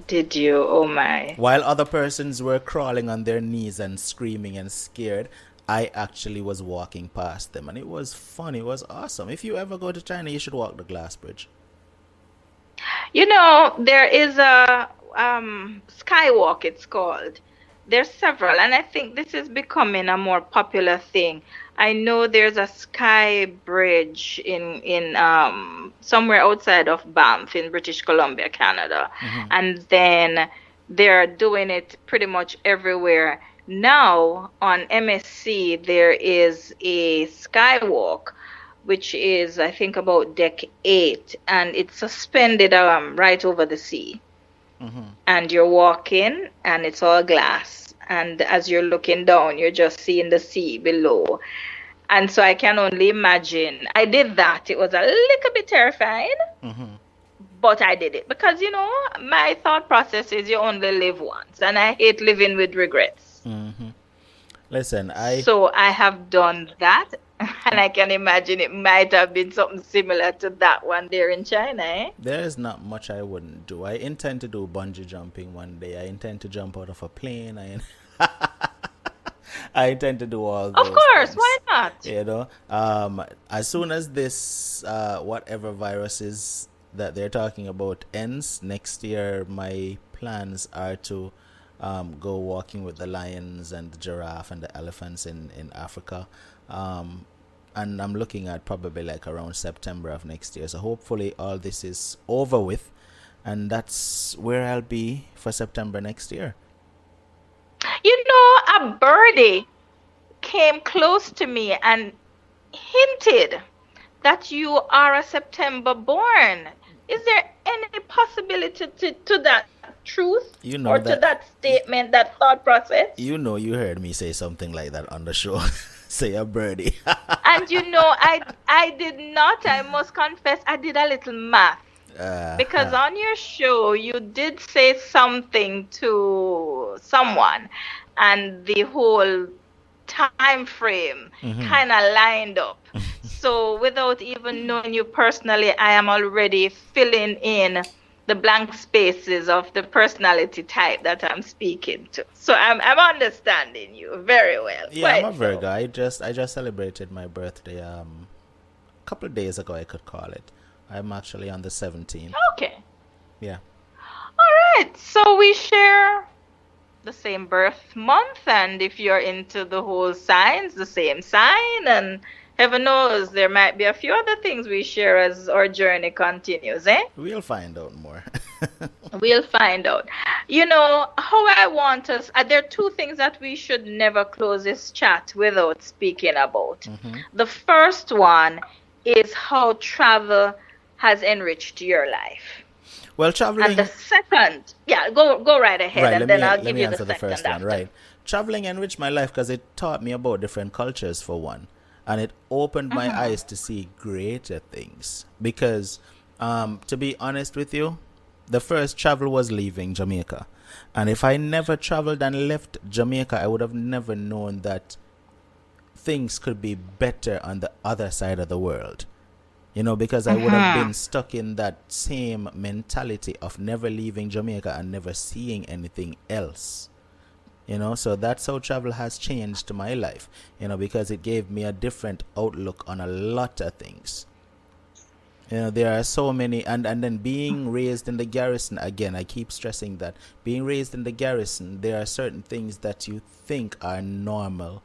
did you? Oh my. While other persons were crawling on their knees and screaming and scared, I actually was walking past them, and it was fun. It was awesome. If you ever go to China, you should walk the glass bridge. You know, there is a skywalk, it's called. There's several, and I think this is becoming a more popular thing. I know there's a sky bridge in somewhere outside of Banff in British Columbia, Canada. And then they're doing it pretty much everywhere. Now on MSC there is a skywalk which is I think about deck 8 and it's suspended right over the sea. And you're walking and it's all glass and as you're looking down you're just seeing the sea below. And so I can only imagine. I did that. It was a little bit terrifying, but I did it because my thought process is you only live once and I hate living with regrets. Listen, So I have done that, and I can imagine it might have been something similar to that one there in China, eh? there is not much I wouldn't do. I intend to do bungee jumping one day. I intend to jump out of a plane. I intend to do all Of those course, why things. not? As soon as this whatever virus is that they're talking about ends next year, my plans are to go walking with the lions and the giraffe and the elephants in Africa. And I'm looking at probably like around September of next year. So hopefully all this is over with, and that's where I'll be for September next year. You know, a birdie came close to me and hinted that you are a September born. Is there any possibility to that truth You know or to that that statement, that thought process? you heard me say something like that on the show. Say a birdie. And I did not, I must confess, I did a little math. Because uh, on your show, you did say something to someone, and the whole time frame Mm-hmm. kind of lined up. So without even knowing you personally, I am already filling in the blank spaces of the personality type that I'm speaking to. So I'm understanding you very well, Yeah, I'm a quite Virgo. so. I just celebrated my birthday a couple of days ago, I could call it. I'm actually on the 17th. Okay. Yeah. All right. So we share the same birth month, and if you're into the whole signs, the same sign, and heaven knows there might be a few other things we share as our journey continues, eh? We'll find out more. We'll find out. You know, how I want us, there are two things that we should never close this chat without speaking about. Mm-hmm. The first one is how travel has enriched your life. Well, And the traveling. second, yeah, go right ahead, Right. and Let then me I'll let give me you the answer the second first one. after. Right. Traveling enriched my life because it taught me about different cultures for one, and it opened my Hmm. eyes to see greater things. Because, to be honest with you, the first travel was leaving Jamaica, and if I never traveled and left Jamaica, I would have never known that things could be better on the other side of the world. Because I would have Hmm. been stuck in that same mentality of never leaving Jamaica and never seeing anything else. So that's how travel has changed my life, because it gave me a different outlook on a lot of things. There are so many, and then being raised in the garrison, again, I keep stressing that being raised in the garrison, there are certain things that you think are normal,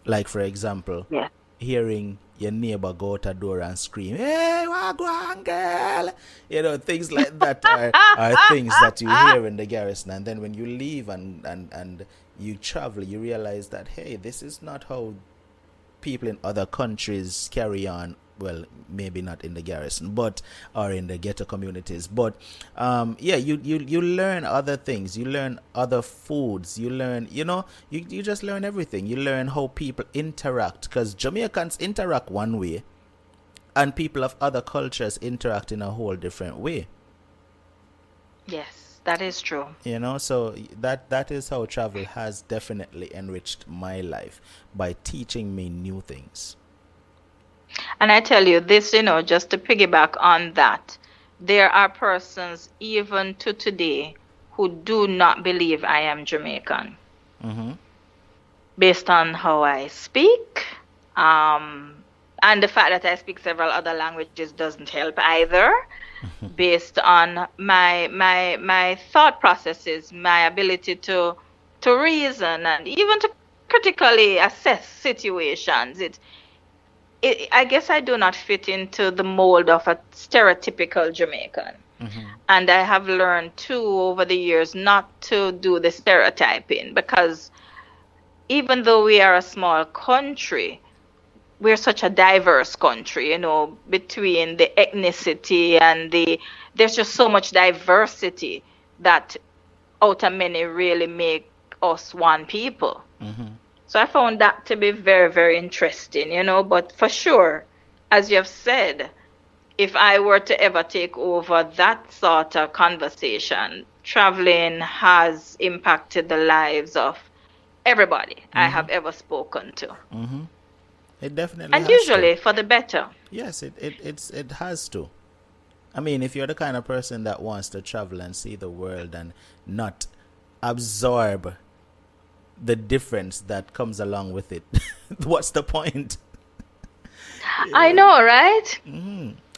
like, for example, Yeah. hearing your neighbor go out a door and scream, "Hey, wagwan girl!" Things like that are things that you hear in the garrison. And then when you leave and you travel, you realize that, hey, this is not how people in other countries carry on. Well, maybe not in the garrison, but or in the ghetto communities. But yeah, you learn other things. You learn other foods. You learn, you just learn everything. You learn how people interact, because Jamaicans interact one way, and people of other cultures interact in a whole different way. Yes, that is true. So that is how travel has definitely enriched my life, by teaching me new things. And I tell you this, just to piggyback on that, there are persons even to today who do not believe I am Jamaican Mm-hmm. based on how I speak. Um, and the fact that I speak several other languages doesn't help either, based on my thought processes, my ability to reason and even to critically assess situations. I guess I do not fit into the mold of a stereotypical Jamaican. Mm-hmm. And I have learned too over the years not to do the stereotyping, because even though we are a small country, we're such a diverse country, between the ethnicity and there's just so much diversity that out of many really make us one people. Mm-hmm. So I found that to be very, very interesting, but for sure, as you have said, if I were to ever take over that sort of conversation, traveling has impacted the lives of everybody I Mm-hmm. have ever spoken to, Mm-hmm. It definitely and has to. usually for the better. Yes, it has to. I mean, if you're the kind of person that wants to travel and see the world and not absorb the difference that comes along with it, what's the point? I know, right?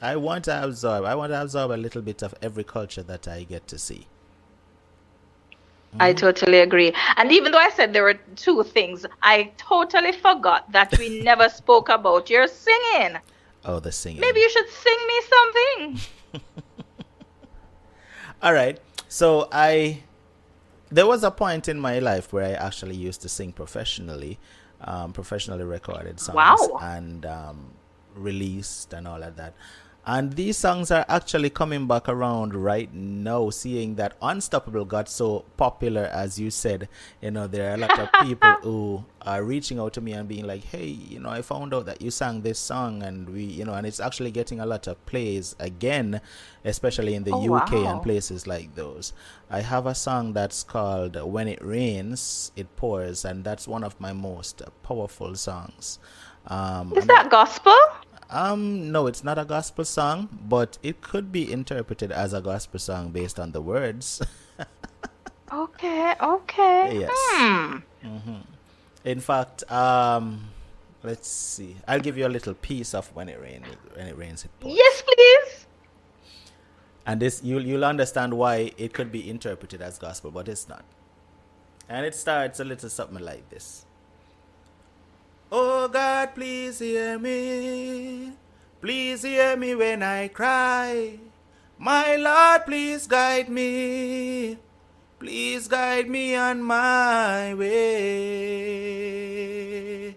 I want to absorb. I want to absorb a little bit of every culture that I get to see. I totally agree. And even though I said there were two things, I totally forgot that we never spoke about your singing. Oh, the Maybe singing. you should sing me something. All right. So there was a point in my life where I actually used to sing professionally, professionally recorded songs Wow. and released and all of that. And these songs are actually coming back around right now, seeing that Unstoppable got so popular, as you said. There are a lot of people who are reaching out to me and being like, hey, I found out that you sang this song, and and it's actually getting a lot of plays again, especially in the Oh, UK and wow. places like those. I have a song that's called When It Rains, It Pours, and that's one of my most powerful songs. Is And I, that gospel? no, it's not a gospel song, but it could be interpreted as a gospel song based on the words. Okay, okay. Yes. Hmm. In fact, let's see. I'll give you a little piece of when it rains, it pours. Yes, please. And this you'll understand why it could be interpreted as gospel, but it's not. And it starts a little something like this. Oh God, please hear me. Please hear me when I cry. My Lord, please guide me. Please guide me on my way.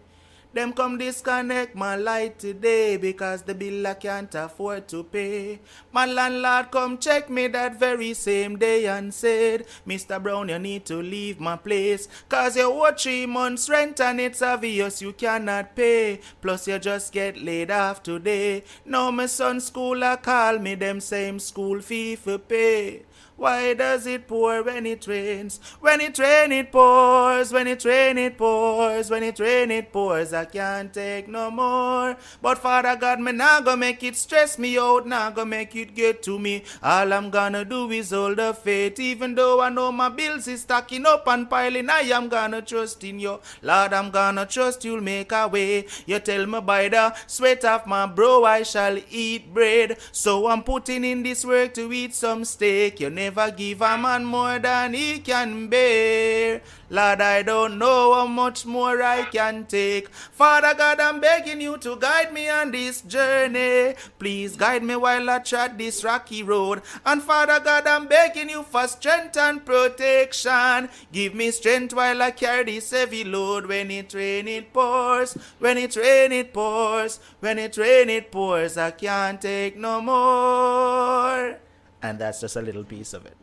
Them come disconnect my light today because the bill I can't afford to pay. My landlord come check me that very same day and said, Mr. Brown, you need to leave my place, cause you owe 3 months rent and it's obvious you cannot pay. Plus you just get laid off today. Now my son's school a call me them same school fee for pay. Why does it pour when it rains? When it rains, it pours. When it rains, it pours. When it rains, it pours. I can't take no more. But Father God, me nah go make it stress me out. Nah go make it get to me. All I'm gonna do is hold the faith. Even though I know my bills is stacking up and piling, I am gonna trust in you. Lord, I'm gonna trust you'll make a way. You tell me by the sweat of my brow I shall eat bread. So I'm putting in this work to eat some steak. You never give a man more than he can bear. Lord, I don't know how much more I can take. Father God, I'm begging you to guide me on this journey. Please guide me while I tread this rocky road. And Father God, I'm begging you for strength and protection. Give me strength while I carry this heavy load. When it rains, it pours. When it rains, it pours. When it rains, it pours. I can't take no more. And that's just a little piece of it.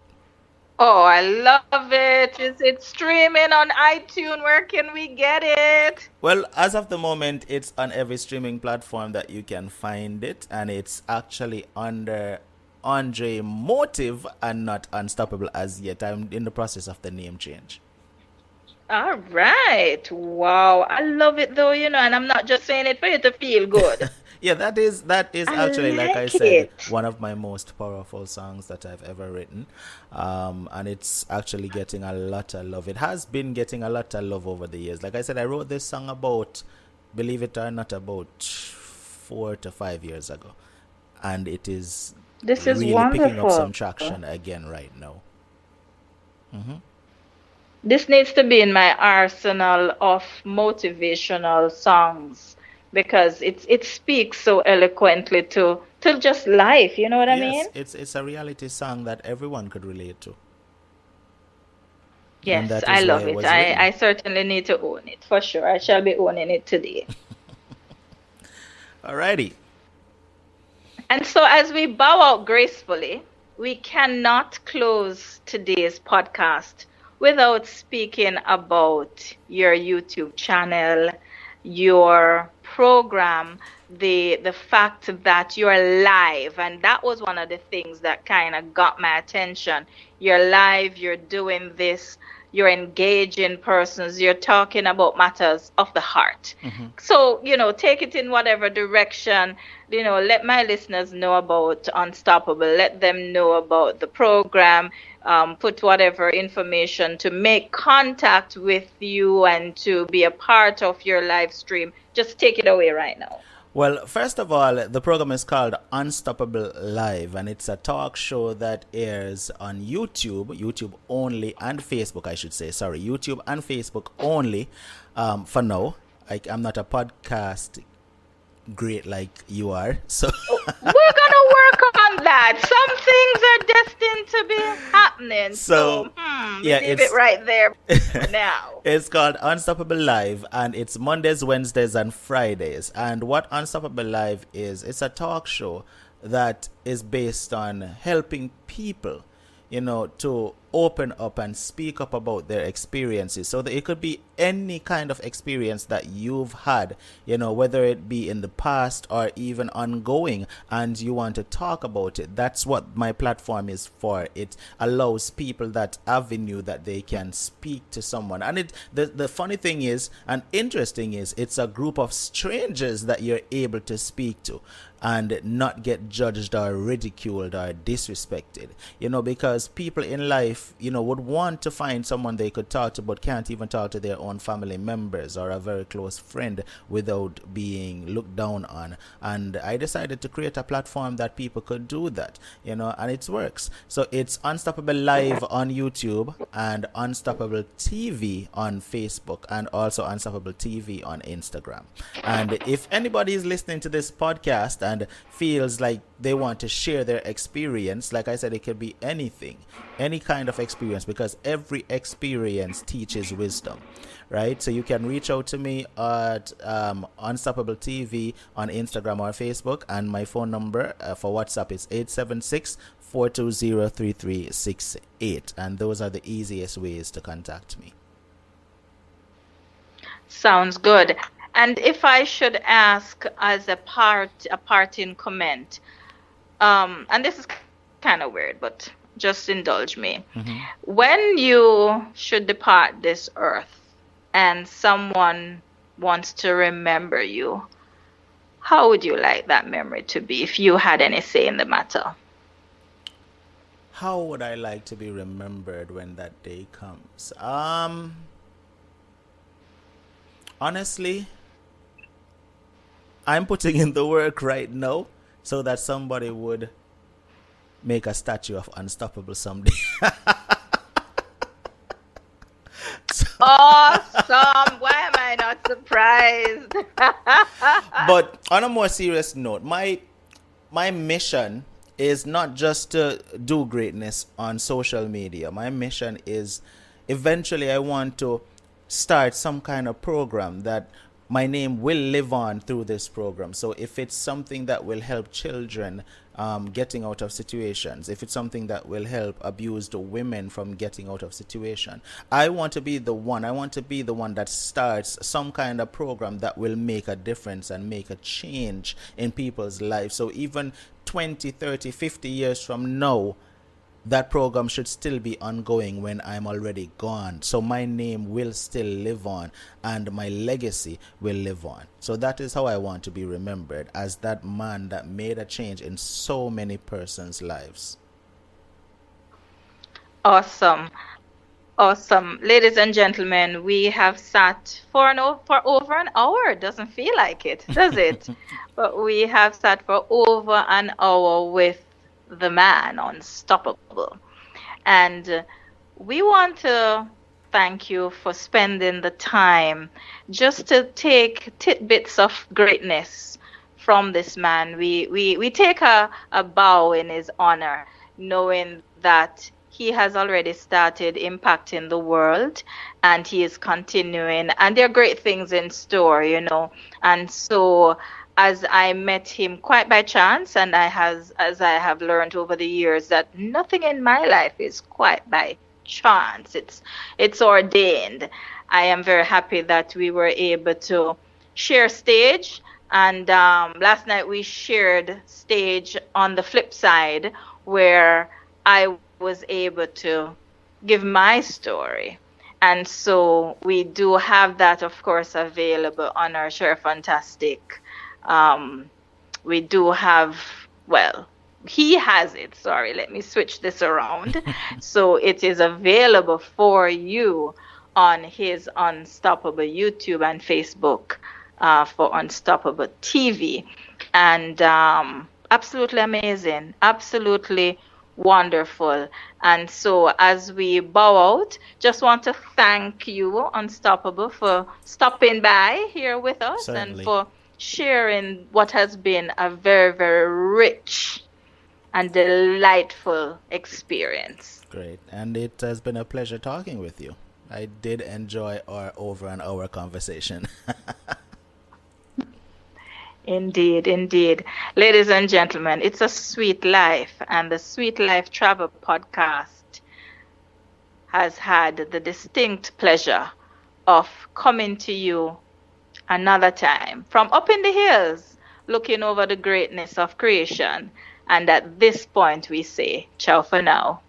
Oh, I love it. Is it streaming on iTunes? Where can we get it? Well, as of the moment, it's on every streaming platform that you can find it, and it's actually under Andre Motive and not Unstoppable as yet. I'm in the process of the name change. All right. Wow. I love it though, and I'm not just saying it for you to feel good. Yeah, that is I actually, like I like said, it. one of my most powerful songs that I've ever written, and it's actually getting a lot of love. It has been getting a lot of love over the years. Like I said, I wrote this song about, believe it or not, about 4 to 5 years ago, and it is This is really picking up wonderful. some traction again right now. This needs to be in my arsenal of motivational songs because it speaks so eloquently to just life, you know what I mean? Yes, it's a reality song that everyone could relate to, and Yes, that I is why love it it. was I written. I certainly need to own it for sure. I shall be owning it today. Alrighty. And so, as we bow out gracefully, we cannot close today's podcast without speaking about your YouTube channel, your program, the fact that you're live. And that was one of the things that kind of got my attention. You're live, you're doing this, you're engaging persons, you're talking about matters of the heart. So, take it in whatever direction. Let my listeners know about Unstoppable. Let them know about the program. Put whatever information to make contact with you and to be a part of your live stream. Just take it away right now. Well, first of all, the program is called Unstoppable Live, and it's a talk show that airs on YouTube only, and Facebook, I should say. Sorry, YouTube and Facebook only for now. I'm not a podcast great like you are, so We're gonna work on that. Some things are destined to be happening. so So, we yeah, leave it right there for now. it's called Unstoppable Live, and it's Mondays, Wednesdays, and Fridays. And what Unstoppable Live is, it's a talk show that is based on helping people, to open up and speak up about their experiences. So that it could be any kind of experience that you've had, whether it be in the past or even ongoing, and you want to talk about it. That's what my platform is for. It allows people that avenue that they can speak to someone. And the funny thing is, and interesting is, it's a group of strangers that you're able to speak to and not get judged or ridiculed or disrespected. Because people in life, would want to find someone they could talk to, but can't even talk to their own family members or a very close friend without being looked down on. And I decided to create a platform that people could do that, and it works. So it's Unstoppable Live on YouTube and Unstoppable TV on Facebook and also Unstoppable TV on Instagram. And if anybody is listening to this podcast and feels like they want to share their experience, like I said, it could be anything, any kind of experience, because every experience teaches wisdom, right? So you can reach out to me at Unstoppable TV on Instagram or Facebook, and my phone number for WhatsApp is 876-420-3368, and those are the easiest ways to contact me. Sounds good. And if I should ask as a parting comment, and this is kind of weird, but just indulge me. Mm-hmm. When you should depart this earth and someone wants to remember you, how would you like that memory to be if you had any say in the matter? How would I like to be remembered when that day comes? Honestly, I'm putting in the work right now so that somebody would make a statue of Unstoppable someday. Awesome! Why am I not surprised? But on a more serious note, my mission is not just to do greatness on social media. My mission is eventually I want to start some kind of program that my name will live on through this program. So if it's something that will help children getting out of situations, if it's something that will help abused women from getting out of situation, I want to be the one. I want to be the one that starts some kind of program that will make a difference and make a change in people's lives. So even 20, 30, 50 years from now, that program should still be ongoing when I'm already gone. So my name will still live on and my legacy will live on. So that is how I want to be remembered, as that man that made a change in so many persons' lives. Awesome. Awesome. Ladies and gentlemen, we have sat for over an hour. Doesn't feel like it, does it? But we have sat for over an hour with the man unstoppable. And we want to thank you for spending the time just to take tidbits of greatness from this man. We take a bow in his honor, knowing that he has already started impacting the world and he is continuing, and there are great things in store. And so as I met him quite by chance, and as I have learned over the years that nothing in my life is quite by chance. It's ordained. I am very happy that we were able to share stage, and last night we shared stage on the flip side where I was able to give my story. And so we do have that, of course, available on our Share Fantastic. We do have, well, he has it. Sorry, let me switch this around. So it is available for you on his Unstoppable YouTube and Facebook for Unstoppable TV. And absolutely amazing. Absolutely wonderful. And so as we bow out, just want to thank you, Unstoppable, for stopping by here with us. Certainly. And for sharing what has been a very, very rich and delightful experience. Great. And it has been a pleasure talking with you. I did enjoy our over an hour conversation. Indeed, indeed. Ladies and gentlemen, it's a sweet life, and the Sweet Life Travel Podcast has had the distinct pleasure of coming to you another time from up in the hills, looking over the greatness of creation. And at this point, we say, ciao for now.